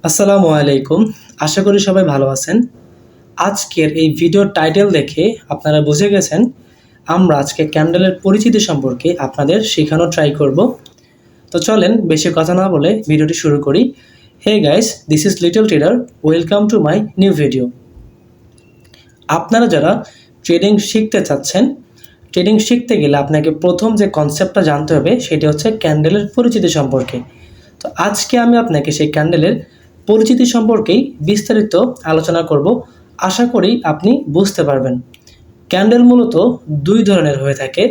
আসসালামু আলাইকুম। আশা করি সবাই ভালো আছেন। আজকের এই ভিডিওর টাইটেল দেখে আপনারা বুঝে গেছেন আমরা আজকে ক্যান্ডেলের পরিচিতি সম্পর্কে আপনাদের শেখানোর ট্রাই করব। তো চলেন বেশি কথা না বলে ভিডিওটি শুরু করি। Hey guys, this is little trader, welcome to my new video. আপনারা যারা ট্রেডিং শিখতে চাচ্ছেন, ট্রেডিং শিখতে গেলে আপনাকে প্রথম যে কনসেপ্টটা জানতে হবে সেটি হচ্ছে ক্যান্ডেলের পরিচিতি সম্পর্কে। তো আজকে আমি আপনাকে সেই ক্যান্ডেলের পরিচিতি সম্পর্কেই বিস্তারিত আলোচনা করব। আশা করি আপনি বুঝতে পারবেন। ক্যান্ডেল মূলত দুই ধরনের হয়ে থাকে,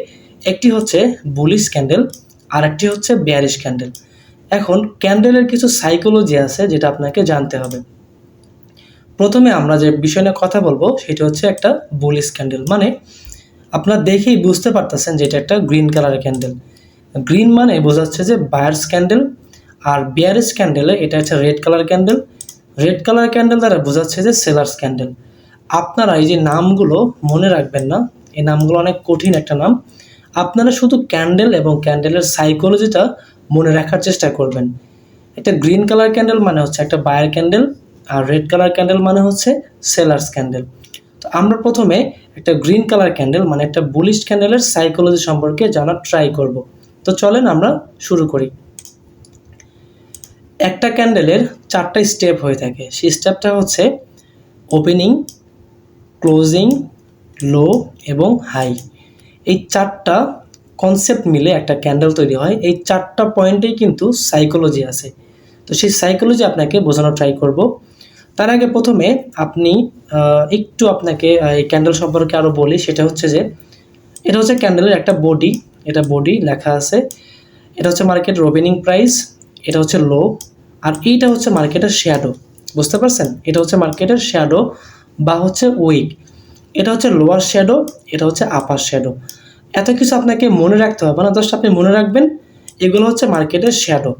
একটি হচ্ছে বুলিশ ক্যান্ডেল আর একটি হচ্ছে বেয়ারিশ ক্যান্ডেল। এখন ক্যান্ডেলের কিছু সাইকোলজি আছে যেটা আপনাকে জানতে হবে। প্রথমে আমরা যে বিষয় নিয়ে কথা বলবো সেটা হচ্ছে একটা বুলিশ ক্যান্ডেল। মানে আপনারা দেখেই বুঝতে পারতেছেন যে এটা একটা গ্রিন কালারের ক্যান্ডেল। গ্রিন মানে বোঝাচ্ছে যে বায়ার্স ক্যান্ডেল, আর বিয়ারিশ ক্যান্ডেলে এটা হচ্ছে red colour candle. Red colour candle দ্বারা বোঝাচ্ছে যে সেলার্স ক্যান্ডেল। আপনারা এই যে নামগুলো মনে রাখবেন না, এই নামগুলো অনেক কঠিন একটা নাম। আপনারা শুধু ক্যান্ডেল এবং ক্যান্ডেলের সাইকোলজিটা মনে রাখার চেষ্টা করবেন। একটা গ্রিন কালার ক্যান্ডেল মানে হচ্ছে একটা বায়ার ক্যান্ডেল, আর রেড কালার ক্যান্ডেল মানে হচ্ছে সেলার্স ক্যান্ডেল। তো আমরা প্রথমে একটা গ্রিন কালার ক্যান্ডেল মানে একটা বুলিশ ক্যান্ডেলের সাইকোলজি সম্পর্কে জানার ট্রাই করব। তো চলেন আমরা শুরু করি। একটা ক্যান্ডেলের চারটা স্টেপ হয়ে থাকে। সেই স্টেপটা হচ্ছে ওপেনিং, ক্লোজিং, লো এবং হাই। এই চারটা কনসেপ্ট মিলে একটা ক্যান্ডেল তৈরি হয়। এই চারটা পয়েন্টেই কিন্তু সাইকোলজি আছে। তো সেই সাইকোলজি আপনাকে বোঝানোর ট্রাই করব। তার আগে প্রথমে আপনি একটু আপনাকে এই ক্যান্ডেল সম্পর্কে আরও বলি। সেটা হচ্ছে যে এটা হচ্ছে ক্যান্ডেলের একটা বডি, এটা বডি লেখা আছে। এটা হচ্ছে মার্কেটের ওপেনিং প্রাইস, এটা হচ্ছে লো, আর এইটা হচ্ছে মার্কেটের শ্যাডো। বুঝতে পারছেন? এটা হচ্ছে মার্কেটের শ্যাডো বা হচ্ছে উইক। এটা হচ্ছে লোয়ার শ্যাডো, এটা হচ্ছে আপার শ্যাডো। এত কিছু আপনাকে মনে রাখতে হবে না, জাস্ট আপনি মনে রাখবেন এগুলো হচ্ছে মার্কেটের শ্যাডো।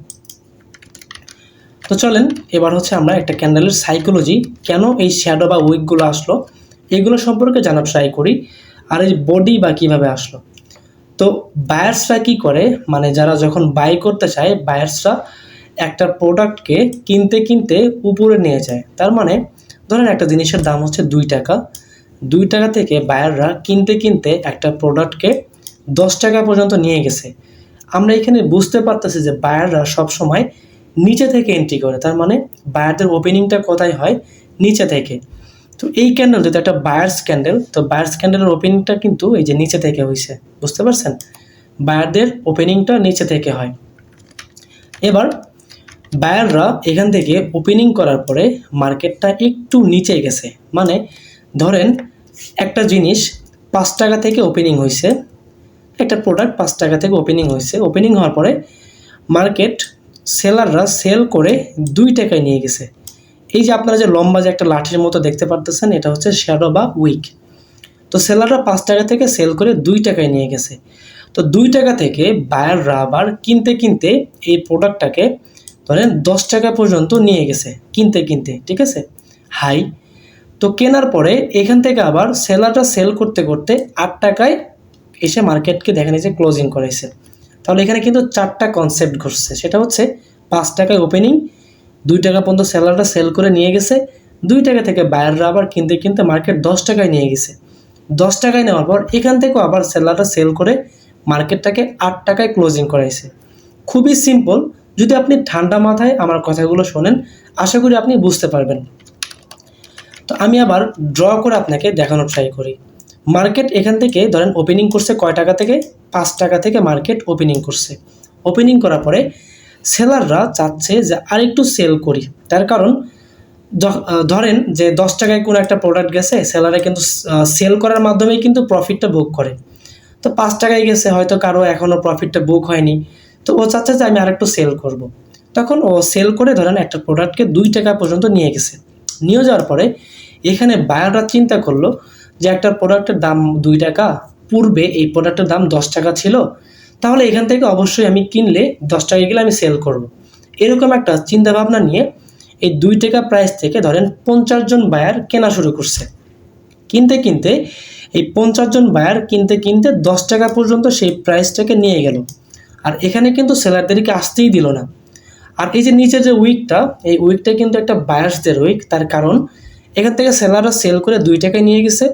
তো চলেন এবার হচ্ছে আমরা একটা ক্যান্ডেলের সাইকোলজি, কেন এই শ্যাডো বা উইকগুলো আসলো এগুলো সম্পর্কে জানার ট্রাই করি। আর এই বডি বা কীভাবে আসলো। তো বায়ার্সরা কী করে, মানে যারা যখন বাই করতে চায়, বায়ার্সরা একটা প্রোডাক্টকে কিনতে কিনতে উপরে নিয়ে যায়। তার মানে ধরেন একটা জিনিসের দাম হচ্ছে 2 টাকা, 2 টাকা থেকে বায়াররা কিনতে কিনতে একটা প্রোডাক্টকে 10 টাকা পর্যন্ত নিয়ে গেছে। আমরা এখানে বুঝতে পারতেছি যে বায়াররা সবসময় নিচে থেকে এন্ট্রি করে। তার মানে বায়ারদের ওপেনিংটা কোথায় হয়? নিচে থেকে। তো এই ক্যান্ডেল যেটা একটা বায়ার্স ক্যান্ডেল, তো বায়ার্স ক্যান্ডেলের ওপেনিংটা কিন্তু এই যে নিচে থেকে হয়েছে। বুঝতে পারছেন? বায়ারদের ওপেনিংটা নিচে থেকে হয়। এবার বায়াররা এখান থেকে ওপেনিং করার পরে মার্কেটটা একটু নিচে গেছে। মানে ধরেন একটা জিনিস 5 টাকা থেকে ওপেনিং হয়েছে, একটা প্রোডাক্ট 5 টাকা থেকে ওপেনিং হয়েছে। ওপেনিং হওয়ার পরে মার্কেট সেলাররা সেল করে 2 টাকায় নিয়ে গেছে। এই যে আপনারা যে লম্বা যে একটা লাঠির মতো দেখতে পারতেছেন, এটা হচ্ছে শ্যাডো বা উইক। তো সেলাররা 5 টাকা থেকে সেল করে 2 টাকায় নিয়ে গেছে। তো 2 টাকা থেকে বায়াররা আবার কিনতে কিনতে এই প্রোডাক্টটাকে ধরেন 10 টাকা পর্যন্ত নিয়ে গেছে কিনতে কিনতে, ঠিক আছে, হাই। তো কেনার পরে এখান থেকে আবার সেলারটা সেল করতে করতে 8 টাকায় এসে মার্কেটকে দেখেন যে ক্লোজিং করেছে। তাহলে এখানে কিন্তু চারটা কনসেপ্ট ঘটছে। সেটা হচ্ছে 5 টাকায় ওপেনিং, 2 টাকা পর্যন্ত সেলাররা সেল করে নিয়ে গেছে, 2 টাকা থেকে বায়াররা আবার কিনতে কিনতে মার্কেট 10 টাকায় নিয়ে গেছে। 10 টাকায় নেওয়ার পর এখান থেকেও আবার সেলাররা সেল করে মার্কেটটাকে 8 টাকায় ক্লোজিং করাইছে। খুবই সিম্পল। যদি আপনি ঠান্ডা মাথায় আমার কথাগুলো শোনেন, আশা করি আপনি বুঝতে পারবেন। তো আমি আবার ড্র করে আপনাকে দেখানোর ট্রাই করি। মার্কেট এখান থেকে ধরেন ওপেনিং করছে কয় টাকা থেকে? 5 টাকা থেকে মার্কেট ওপেনিং করছে। ওপেনিং করার পরে সেলাররা চাচ্ছে যে আরেকটু সেল করি। তার কারণ ধরেন যে 10 টাকায় কোনো একটা প্রোডাক্ট গেছে, সেলারে কিন্তু সেল করার মাধ্যমেই কিন্তু প্রফিটটা বুক করে। তো 5 টাকায় গেছে, হয়তো কারো এখনও প্রফিটটা বুক হয়নি। তো ও চাচ্ছে যে আমি আরেকটু সেল করব। তখন ও সেল করে ধরেন একটা প্রোডাক্টকে 2 টাকা পর্যন্ত নিয়ে গেছে। নিয়ে যাওয়ার পরে এখানে বায়াররা চিন্তা করলো যে একটা প্রোডাক্টের দাম 2 টাকা, পূর্বে এই প্রোডাক্টের দাম 10 টাকা ছিল, তাহলে এখান থেকে অবশ্যই আমি কিনলে 10 টাকায় গেলে আমি সেল করব। এরকম একটা চিন্তাভাবনা নিয়ে এই 2 টাকা প্রাইস থেকে ধরেন 50 জন বায়ার কেনা শুরু করছে। কিনতে কিনতে এই 50 জন বায়ার কিনতে কিনতে 10 টাকা পর্যন্ত সেই প্রাইসটাকে নিয়ে গেল। আর এখানে কিন্তু সেলারদেরকে আসতেই দিল না। আর এই যে নিচে যে উইকটা, এই উইকটা কিন্তু একটা বায়ার্সদের উইক, তার কারণ এখান থেকে সেলাররা সেল করে 2 টাকায় নিয়ে গেছে।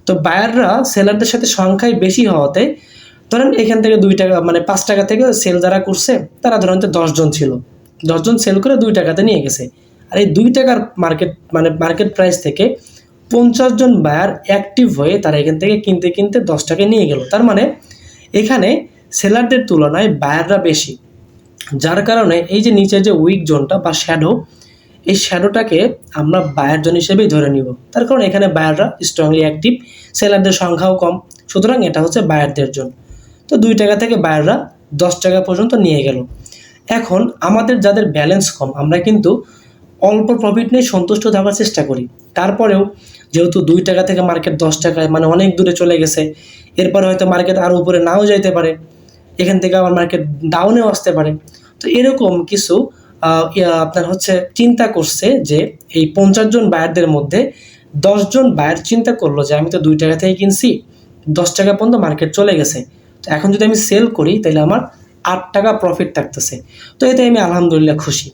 তো বায়াররা সেলারদের সাথে সংখ্যায় বেশি হওয়াতে ধরেন এখান থেকে 2 টাকা মানে 5 টাকা থেকে সেল যারা করছে তারা ধরেন 10 জন ছিল, 10 জন সেল করে 2 টাকাতে নিয়ে গেছে। আর এই 2 টাকার মার্কেট প্রাইস থেকে 50 জন বায়ার অ্যাক্টিভ হয়ে তারা এখান থেকে কিনতে কিনতে 10 টাকায় নিয়ে গেল। তার মানে এখানে সেলারদের তুলনায় বায়াররা বেশি, যার কারণে এই যে নিচে যে উইক জোনটা বা শ্যাডো, এই শ্যাডোটাকে আমরা বায়ার জোন হিসেবেই ধরে নিব। তার কারণ এখানে বায়াররা স্ট্রংলি অ্যাক্টিভ, সেলারদের সংখ্যাও কম, সুতরাং এটা হচ্ছে বায়ারদের জোন। তো 2 টাকা থেকে বায়াররা 10 টাকা পর্যন্ত নিয়ে গেল। এখন আমাদের যাদের ব্যালেন্স কম, আমরা কিন্তু অল্প প্রফিট নিয়ে সন্তুষ্ট থাকার চেষ্টা করি। তারপরেও যেহেতু 2 টাকা থেকে মার্কেট 10 টাকায় মানে অনেক দূরে চলে গেছে, এরপরে হয়তো মার্কেট আরও উপরে নাও যাইতে পারে, এখান থেকে আবার মার্কেট ডাউনেও আসতে পারে। তো এরকম কিছু আপনার হচ্ছে চিন্তা করছে যে এই 50 জন বায়ারদের মধ্যে 10 জন বায়ার চিন্তা করলো যে আমি তো 2 টাকা থেকে কিনছি, 10 টাকা পর্যন্ত মার্কেট চলে গেছে, তো এখন যদি আমি সেল করি তাহলে আমার 8 টাকা প্রফিট থাকতেছে। তো এতে আমি আলহামদুলিল্লাহ খুশি।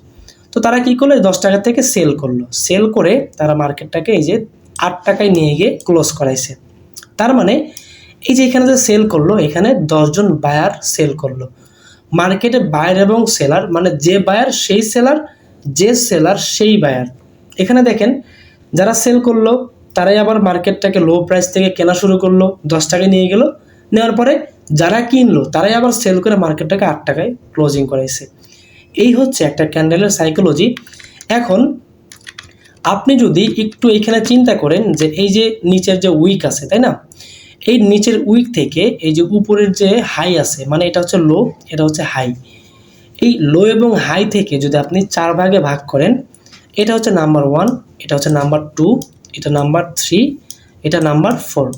তো তারা কি করলো, 10 টাকা থেকে সেল করলো, সেল করে তারা মার্কেটটাকে এই যে 8 টাকায় নিয়ে গিয়ে ক্লোজ করাইছে। তার মানে এই যে এখানে যে সেল করলো, এখানে 10 জন বায়ার সেল করলো। মার্কেটে বায়ার এবং সেলার মানে যে বায়ার সেই সেলার, যে সেলার সেই বায়ার। এখানে দেখেন যারা সেল করলো তারাই আবার মার্কেটটাকে লো প্রাইস থেকে কেনা শুরু করলো, 10 টাকায় নিয়ে গেল, নেওয়ার পরে যারা কিনলো তারাই আবার সেল করে মার্কেটটাকে 8 টাকায় ক্লোজিং করাইছে। এই হচ্ছে একটা ক্যান্ডেলের সাইকোলজি। এখন আপনি যদি একটু এইখানে চিন্তা করেন যে এই যে নিচের যে উইক আছে, তাই না, এই নিচের উইক থেকে এই যে উপরের যে হাই আছে, মানে এটা হচ্ছে লো, এটা হচ্ছে হাই, এই লো এবং হাই থেকে যদি আপনি 4 ভাগে ভাগ করেন, এটা হচ্ছে নাম্বার 1, এটা হচ্ছে নাম্বার 2, এটা নাম্বার 3, এটা নাম্বার 4।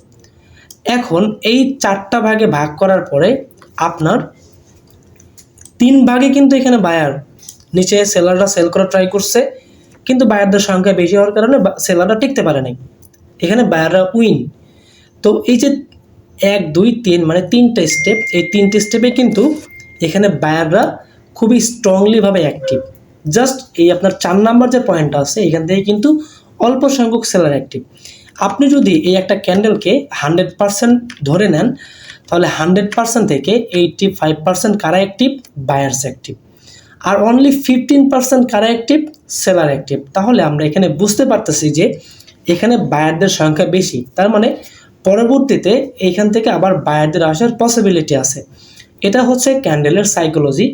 এখন এই 4টা ভাগে ভাগ করার পরে আপনার 3 ভাগে কিন্তু এখানে বায়ার, নিচে সেলাররা সেল করা ট্রাই করছে, কিন্তু বায়ারদের সংখ্যা বেশি হওয়ার কারণে সেলাররা টিকতে পারে নাই, এখানে বায়াররা উইন। তো এই যে 1 2 3 মানে 3টে স্টেপ, এই 3টে স্টেপে কিন্তু এখানে বায়াররা খুবই স্ট্রংলিভাবে অ্যাক্টিভ। জাস্ট এই আপনার 4 নাম্বার যে পয়েন্টটা আছে এখান থেকে কিন্তু অল্প সংখ্যক সেলার অ্যাক্টিভ। আপনি যদি এই একটা ক্যান্ডেলকে 100% ধরে নেন, তাহলে 100% থেকে 85% কারা অ্যাক্টিভ, বায়ার্স অ্যাক্টিভ, আর অনলি 15% কারা অ্যাক্টিভ, সেলার অ্যাক্টিভ। তাহলে আমরা এখানে বুঝতে পারতেছি যে এখানে বায়ারদের সংখ্যা বেশি, তার মানে পরবর্তীতে এইখান থেকে আবার বায়ারদের আসার পসিবিলিটি আছে। এটা হচ্ছে ক্যান্ডেলের সাইকোলজি।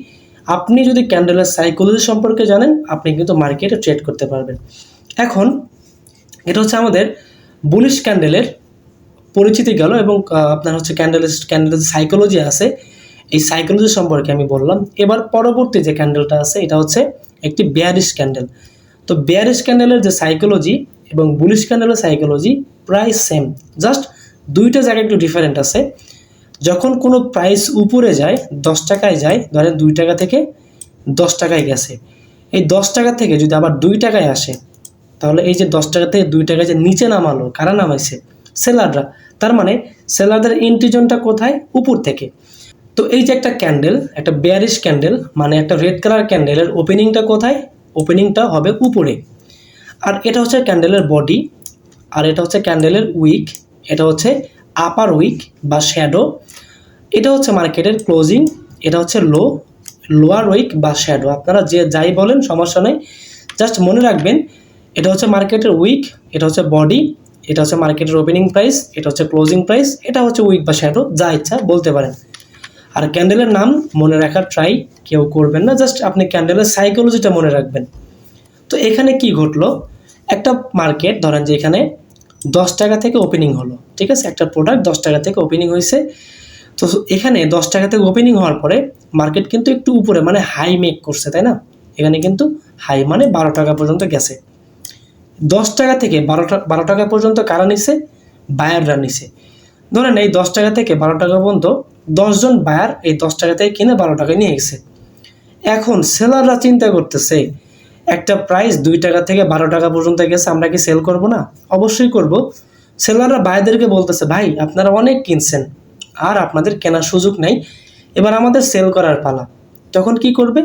আপনি যদি ক্যান্ডেলের সাইকোলজি সম্পর্কে জানেন, আপনি কিন্তু মার্কেটে ট্রেড করতে পারবেন। এখন এটা হচ্ছে আমাদের বুলিশ ক্যান্ডেলের পরিচিতি গেল, এবং আপনার হচ্ছে ক্যান্ডেলের সাইকোলজি আছে, এই সাইকোলজি সম্পর্কে আমি বললাম। এবার পরবর্তী যে ক্যান্ডেলটা আছে এটা হচ্ছে একটি বেয়ারিশ ক্যান্ডেল। তো বেয়ারিশ ক্যান্ডেলের যে সাইকোলজি এবং বুলিশ ক্যান্ডেলের সাইকোলজি প্রায় সেম, জাস্ট দুইটা জায়গায় একটু ডিফারেন্ট আছে। যখন কোনো প্রাইস উপরে যায়, 10 টাকায় যায়, ধরেন 2 টাকা থেকে 10 টাকায় গেছে, এই 10 টাকা থেকে যদি আবার 2 টাকায় আসে, তাহলে এই যে 10 টাকা থেকে 2 টাকায় যে নিচে নামালো, কারা নামাইছে, সেলাররা। তার মানে সেলারদের এন্ট্রি জোনটা কোথায়, উপর থেকে। তো এই যে একটা ক্যান্ডেল, একটা বেয়ারিশ ক্যান্ডেল মানে একটা রেড কালার ক্যান্ডেলের ওপেনিংটা কোথায়, ওপেনিংটা হবে উপরে। আর এটা হচ্ছে ক্যান্ডেলের বডি, আর এটা হচ্ছে ক্যান্ডেলের উইক, এটা হচ্ছে আপার উইক বা শ্যাডো, এটা হচ্ছে মার্কেটের ক্লোজিং, এটা হচ্ছে লোয়ার উইক বা শ্যাডো। আপনারা যে যাই বলেন সমস্যা নেই, জাস্ট মনে রাখবেন এটা হচ্ছে মার্কেটের উইক, এটা হচ্ছে বডি, এটা হচ্ছে মার্কেটের ওপেনিং প্রাইস, এটা হচ্ছে ক্লোজিং প্রাইস, এটা হচ্ছে উইক বা শ্যাডো, যা ইচ্ছা বলতে পারেন। আর ক্যান্ডেলের নাম মনে রাখার ট্রাই কেউ করবেন না, জাস্ট আপনি ক্যান্ডেলের সাইকোলজিটা মনে রাখবেন। তো এখানে কি ঘটলো, একটা মার্কেট ধরেন যে এখানে 10 টাকা থেকে ওপেনিং হলো, ঠিক আছে, একটা প্রোডাক্ট 10 টাকা থেকে ওপেনিং হয়েছে। তো এখানে 10 টাকা থেকে ওপেনিং হওয়ার পরে মার্কেট কিন্তু একটু উপরে মানে হাই মেক করছে, তাই না, এখানে কিন্তু হাই মানে 12 টাকা পর্যন্ত গেছে। 10 টাকা থেকে 12 টাকা পর্যন্ত কারা নিছে, বায়াররা নিছে। ধরেন এই 10 টাকা থেকে 12 টাকা পর্যন্ত 10 জন বায়ার এই 10 টাকা থেকে কিনে 12 টাকায় নিয়ে গেছে। এখন সেলাররা চিন্তা করতেছে একটা প্রাইস 2 টাকা থেকে 12 টাকা পর্যন্ত গেছে, আমরা কি সেল করব না, অবশ্যই করব। সেলাররা বায়ারদেরকে বলতেছে ভাই আপনারা অনেক কিনছেন, আর আপনাদের কেনার সুযোগ নেই, এবার আমাদের সেল করার পালা। তখন কি করবে,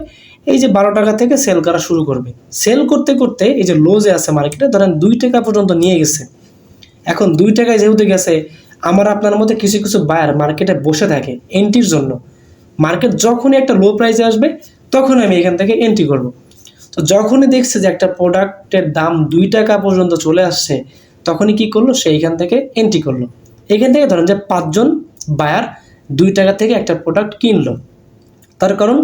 এই যে 12 টাকা থেকে সেল করা শুরু করবে। সেল করতে করতে এই যে লো যে আছে মার্কেটে, ধরেন 2 টাকা পর্যন্ত নিয়ে গেছে। এখন 2 টাকায় যেহেতু গেছে, আমার আপনার মধ্যে কিছু কিছু বায়ার মার্কেটে বসে থাকে এন্ট্রির জন্য। মার্কেট যখনই একটা লো প্রাইসে আসবে তখন আমি এখান থেকে এন্ট্রি করব। তো যখনই দেখছে যে একটা প্রোডাক্টের দাম 2 টাকা পর্যন্ত চলে আসছে, তখনই কি করলো, সে এইখান থেকে এন্ট্রি করলো। এখান থেকে ধরেন যে 5 জন বায়ার 2 টাকা থেকে একটা প্রোডাক্ট কিনলো। তার কারণ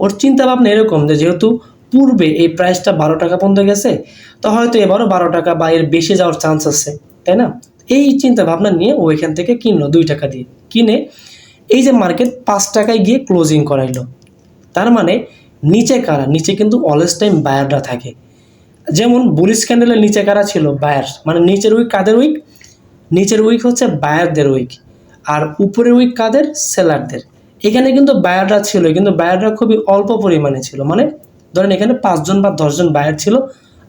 ওর চিন্তা ভাবনা এরকম যে যেহেতু পূর্বে এই প্রাইসটা 12 টাকা পর্যন্ত গেছে, তো হয়তো এবারও 12 টাকা বা এর বেশি যাওয়ার চান্স আছে, তাই না? এই চিন্তা ভাবনা নিয়ে ও এখান থেকে কিনলো 2 টাকা দিয়ে। কিনে এই যে মার্কেট 5 টাকায় গিয়ে ক্লোজিং করাইলো। তার মানে নিচে কারা? নিচে কিন্তু অলওয়েজ টাইম বায়াররা থাকে। যেমন বুলিশ ক্যান্ডেলের নিচে কারা ছিল? বায়ার। মানে নিচের উইক কাদের উইক? নিচের উইক হচ্ছে বায়ারদের উইক, আর উপরের উইক কাদের? সেলারদের। এখানে কিন্তু বায়াররা ছিল, কিন্তু বায়াররা খুবই অল্প পরিমাণে ছিল। মানে ধরেন এখানে 5 জন বা 10 জন বায়ার ছিল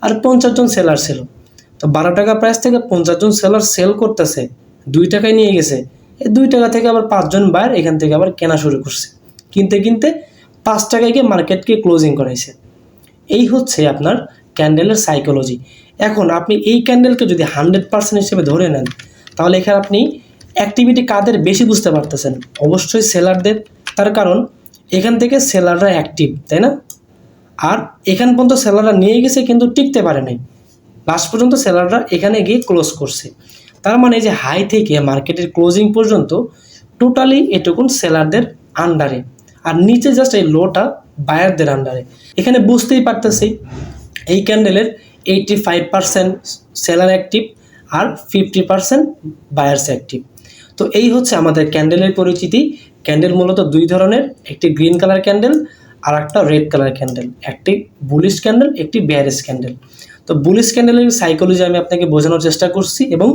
আর 50 জন সেলার ছিল। তো 12 টাকা প্রাইস থেকে 50 জন সেলার সেল করতেছে, 2 টাকায় নিয়ে গেছে। এই 2 টাকা থেকে আবার 5 জন বায়ার এখান থেকে আবার কেনা শুরু করছে। কিনতে কিনতে 5 টাকায় গিয়ে মার্কেটকে ক্লোজিং করাইছে। এই হচ্ছে আপনার ক্যান্ডেলের সাইকোলজি। এখন আপনি এই ক্যান্ডেলকে যদি 100% হিসেবে ধরে নেন, তাহলে এখানে আপনি অ্যাক্টিভিটি কাদের বেশি বুঝতে পারতেছেন? অবশ্যই সেলারদের। তার কারণ এখান থেকে সেলাররা অ্যাক্টিভ, তাই না? আর এখান পর্যন্ত সেলাররা নিয়ে গেছে কিন্তু টিকতে পারে নাই, লাস্ট পর্যন্ত সেলাররা এখানে গিয়ে ক্লোজ করছে। তার মানে যে হাই থেকে মার্কেটের ক্লোজিং পর্যন্ত টোটালি এটুকুন সেলারদের আন্ডারে, আর নিচে জাস্ট এই লোটা বায়ারদের আন্ডারে। এখানে বুঝতেই পারতেছি এই ক্যান্ডেলের 85% সেলার অ্যাক্টিভ আর 50% বায়ার্স অ্যাক্টিভ। তো এই হচ্ছে আমাদের ক্যান্ডেলের পরিচিতি। ক্যান্ডেল মূলত 2 ধরনের, একটি গ্রিন কালার ক্যান্ডেল আর একটা রেড কালার ক্যান্ডেল। একটি বুলিশ ক্যান্ডেল, একটি বেয়ারিশ ক্যান্ডেল। তো বুলিশ ক্যান্ডেলের সাইকোলজি আমি আপনাকে বোঝানোর চেষ্টা করছি এবং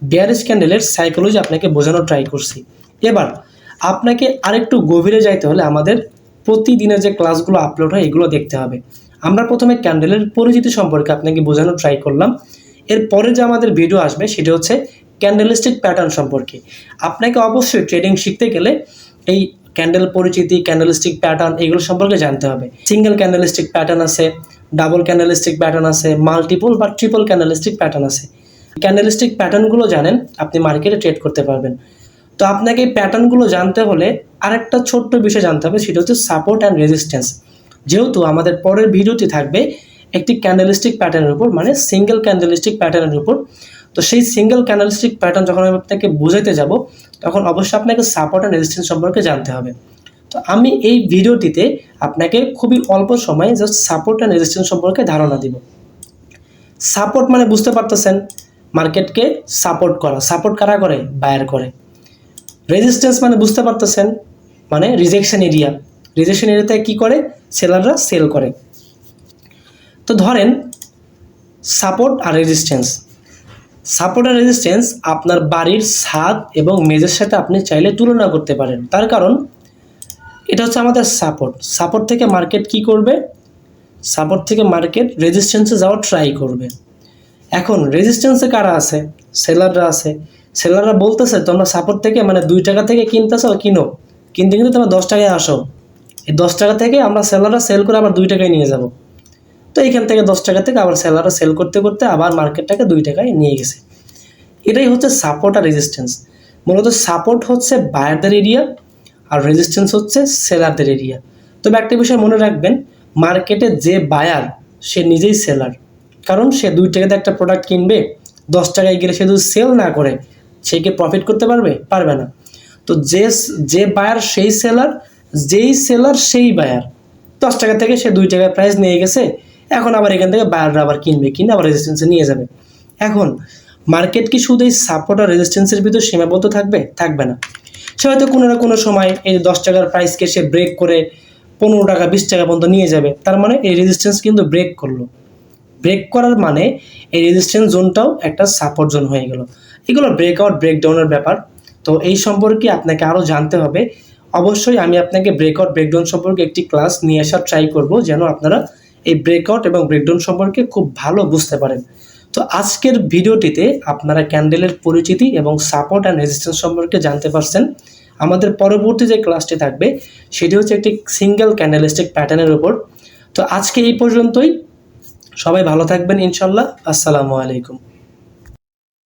বেয়ারিশ ক্যান্ডেলের সাইকোলজি আপনাকে বোঝানোর ট্রাই করছি। এবার আপনাকে আরেকটু গভীরে যাইতে হলে আমাদের প্রতিদিনের যে ক্লাসগুলো আপলোড হয় এগুলো দেখতে হবে। আমরা প্রথমে ক্যান্ডেলের পরিচিতি সম্পর্কে আপনাকে বোঝানোর ট্রাই করলাম। এরপরে যে আমাদের ভিডিও আসবে সেটা হচ্ছে ক্যান্ডেলিস্টিক প্যাটার্ন সম্পর্কে। আপনাকে অবশ্যই ট্রেডিং শিখতে গেলে এই ক্যান্ডেল পরিচিতি, ক্যান্ডেলিস্টিক প্যাটার্ন এগুলো সম্পর্কে জানতে হবে। সিঙ্গেল ক্যান্ডেলিস্টিক প্যাটার্ন আছে, ডাবল ক্যান্ডেলিস্টিক প্যাটার্ন আছে, মাল্টিপল বা ট্রিপল ক্যান্ডেলিস্টিক প্যাটার্ন আছে। ক্যান্ডেলিস্টিক প্যাটার্নগুলো জানেন, আপনি মার্কেটে ট্রেড করতে পারবেন। তো আপনাকে এই প্যাটার্নগুলো জানতে হলে আরেকটা ছোট্ট বিষয় জানতে হবে, সেটা হচ্ছে সাপোর্ট অ্যান্ড রেজিস্ট্যান্স। যেহেতু আমাদের পরের ভিডিওটি থাকবে একটি ক্যান্ডেলিস্টিক প্যাটার্নের উপর, মানে সিঙ্গেল ক্যান্ডেলিস্টিক প্যাটার্নের উপর। তো সেই সিঙ্গেল ক্যান্ডেলিস্টিক প্যাটার্ন যখন আমি আপনাকে বোঝাতে যাব, তখন অবশ্যই আপনাকে সাপোর্ট অ্যান্ড রেজিস্ট্যান্স সম্পর্কে জানতে হবে। তো আমি এই ভিডিওটিতে আপনাকে খুবই অল্প সময়ে জাস্ট সাপোর্ট অ্যান্ড রেজিস্ট্যান্স সম্পর্কে ধারণা দিব। সাপোর্ট মানে বুঝতে পারতেছেন, মার্কেটকে সাপোর্ট করা। সাপোর্ট কারা করে? বায়ার করে। রেজিস্ট্যান্স মানে বুঝতে পারতেছেন, মানে রিজেকশন এরিয়া। রিজেকশন এরিয়াতে কী করে? সেলাররা সেল করে। তো ধরেন সাপোর্ট আর রেজিস্ট্যান্স। সাপোর্ট আর রেজিস্ট্যান্স আপনার বাড়ির ছাদ এবং মেঝের সাথে আপনি চাইলে তুলনা করতে পারেন। তার কারণ এটা হচ্ছে আমাদের সাপোর্ট। সাপোর্ট থেকে মার্কেট কি করবে? সাপোর্ট থেকে মার্কেট রেজিস্ট্যান্সে যাওয়ার ট্রাই করবে। এখন রেজিস্ট্যান্সে কারা আছে? সেলাররা আছে। সেলাররা বলতেছে তোমরা সাপোর্ট থেকে মানে 2 টাকা থেকে কিনতেছো, কিনো, কিনতে কিন্তু তোমরা 10 টাকায় আসো। এই 10 টাকা থেকে আমরা সেলাররা সেল করে আবার 2 টাকায় নিয়ে যাব। তো এইখান থেকে 10 টাকা থেকে আবার সেলাররা সেল করতে করতে আবার মার্কেটটাকে 2 টাকায় নিয়ে গেছে। এটাই হচ্ছে সাপোর্ট আর রেজিস্ট্যান্স। মূলত সাপোর্ট হচ্ছে বায়ারদের এরিয়া আর রেজিস্ট্যান্স হচ্ছে সেলারদের এরিয়া। তবে একটা বিষয় মনে রাখবেন, মার্কেটে যে বায়ার সে নিজেই সেলার। কারণ সে 2 টাকাতে একটা প্রোডাক্ট কিনবে, 10 টাকায় গেলে সে যদি সেল না করে সে কি প্রফিট করতে পারবে? পারবে না। তো যে বায়ার সেই সেলার, যেই সেলার সেই বায়ার। 10 টাকা থেকে সে 2 টাকায় প্রাইস নিয়ে গেছে, এখন আবার এখান থেকে বায়াররা আবার কিনবে, কিনে আবার রেজিস্ট্যান্সে নিয়ে যাবে। এখন মার্কেট কি শুধু এই সাপোর্ট আর রেজিস্ট্যান্সের ভিতর সীমাবদ্ধ থাকবে? থাকবে না। সে হয়তো কোনো না কোনো সময় এই 10 টাকার প্রাইসকে সে ব্রেক করে 15 টাকা 20 টাকা পর্যন্ত নিয়ে যাবে। তার মানে এই রেজিস্ট্যান্স কিন্তু ব্রেক করলো। ব্রেক করার মানে এই রেজিস্ট্যান্স জোনটাও একটা সাপোর্ট জোন হয়ে গেল। এগুলো ব্রেকআউট ব্রেকডাউনের ব্যাপার। তো এই সম্পর্কে আপনাকে আরও জানতে হবে। অবশ্যই আমি আপনাকে ব্রেকআউট ব্রেকডাউন সম্পর্কে একটি ক্লাস নিয়ে আসার ট্রাই করব, যেন আপনারা এই ব্রেকআউট এবং ব্রেকডাউন সম্পর্কে খুব ভালো বুঝতে পারেন। তো আজকের ভিডিওটিতে আপনারা ক্যান্ডেলের পরিচিতি এবং সাপোর্ট অ্যান্ড রেজিস্ট্যান্স সম্পর্কে জানতে পারছেন। আমাদের পরবর্তী যে ক্লাসটি থাকবে সেটি হচ্ছে একটি সিঙ্গেল ক্যান্ডেলিস্টিক প্যাটার্নের উপর। তো আজকে এই পর্যন্তই। সবাই ভালো থাকবেন ইনশাল্লাহ। আসসালামু আলাইকুম।